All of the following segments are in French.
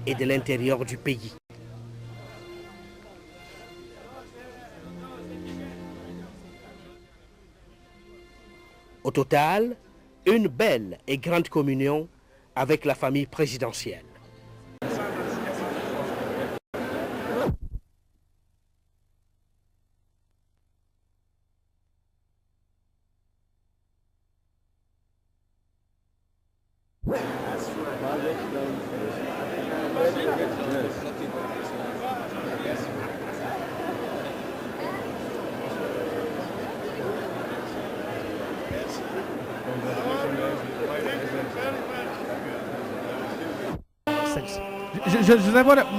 et de l'intérieur du pays. Au total, une belle et grande communion avec la famille présidentielle.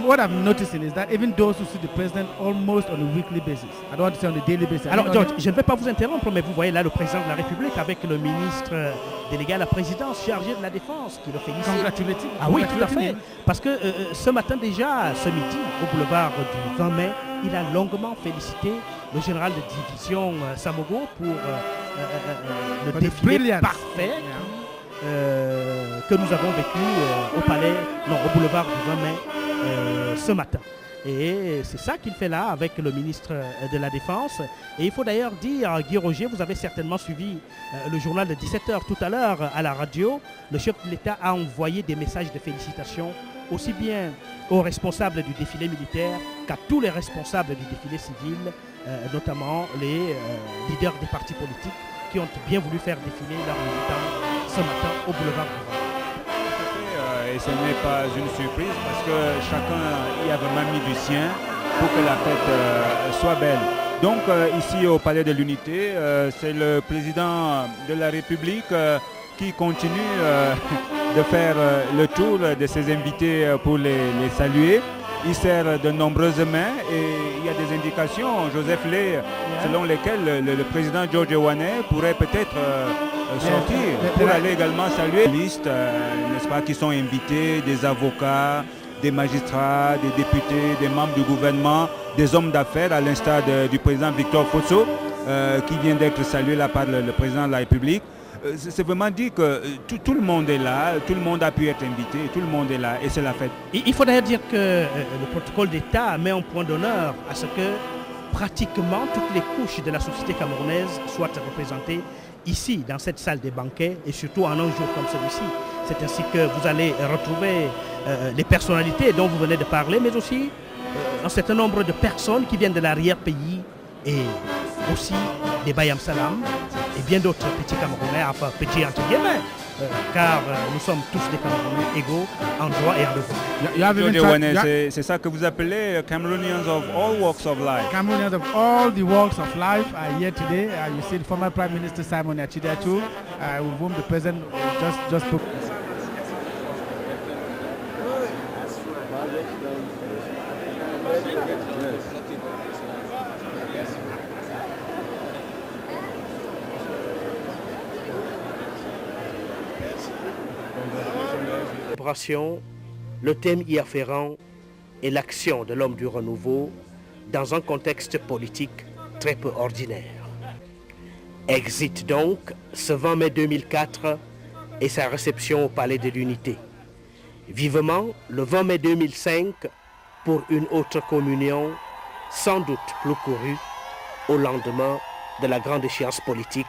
What I'm noticing is that even those who see the president almost on a weekly basis, I don't want to say on a daily basis. Alors, George, je ne vais pas vous interrompre, mais vous voyez là le président de la République avec le ministre délégué à la présidence chargé de la défense qui le félicite. Congratulating. Ah oui, tout à fait. Parce que ce matin déjà, ce midi, au boulevard du 20 mai, il a longuement félicité le général de division Samogo pour le défilé parfait que nous avons vécu au boulevard du 20 mai ce matin. Et c'est ça qu'il fait là avec le ministre de la Défense. Et il faut d'ailleurs dire, Guy Roger, vous avez certainement suivi le journal de 17h tout à l'heure à la radio. Le chef de l'État a envoyé des messages de félicitations aussi bien aux responsables du défilé militaire qu'à tous les responsables du défilé civil, notamment les leaders des partis politiques qui ont bien voulu faire défiler leurs militants ce matin au boulevard du 20 mai. Et ce n'est pas une surprise parce que chacun y a vraiment mis du sien pour que la fête soit belle. Donc ici au Palais de l'Unité, c'est le président de la République qui continue de faire le tour de ses invités pour les saluer. Il serre de nombreuses mains et il y a des indications, Joseph Lé, selon lesquelles le président George Ewane pourrait peut-être sortir pour aller également saluer les listes, n'est-ce pas, qui sont invités, des avocats, des magistrats, des députés, des membres du gouvernement, des hommes d'affaires, à l'instar du président Victor Fosso, qui vient d'être salué là par le président de la République. C'est vraiment dit que tout le monde est là, tout le monde a pu être invité, tout le monde est là et c'est la fête. Il faut d'ailleurs dire que le protocole d'État met un point d'honneur à ce que pratiquement toutes les couches de la société camerounaise soient représentées ici, dans cette salle des banquets, et surtout en un jour comme celui-ci. C'est ainsi que vous allez retrouver les personnalités dont vous venez de parler, mais aussi un certain nombre de personnes qui viennent de l'arrière-pays et aussi des Bayam Salam et bien d'autres petits Camerounais, enfin petits entre guillemets, car nous sommes tous des Camerounais égaux en droit et en devoir. C'est ça que vous appelez Cameroonians of all walks of life. Cameroonians of all the walks of life are here today. You see the former Prime Minister Simon Achidiatu, with whom the President just spoke. Le thème y afférent est l'action de l'homme du renouveau dans un contexte politique très peu ordinaire. Exit donc ce 20 mai 2004 et sa réception au Palais de l'Unité. Vivement le 20 mai 2005 pour une autre communion, sans doute plus courue, au lendemain de la grande échéance politique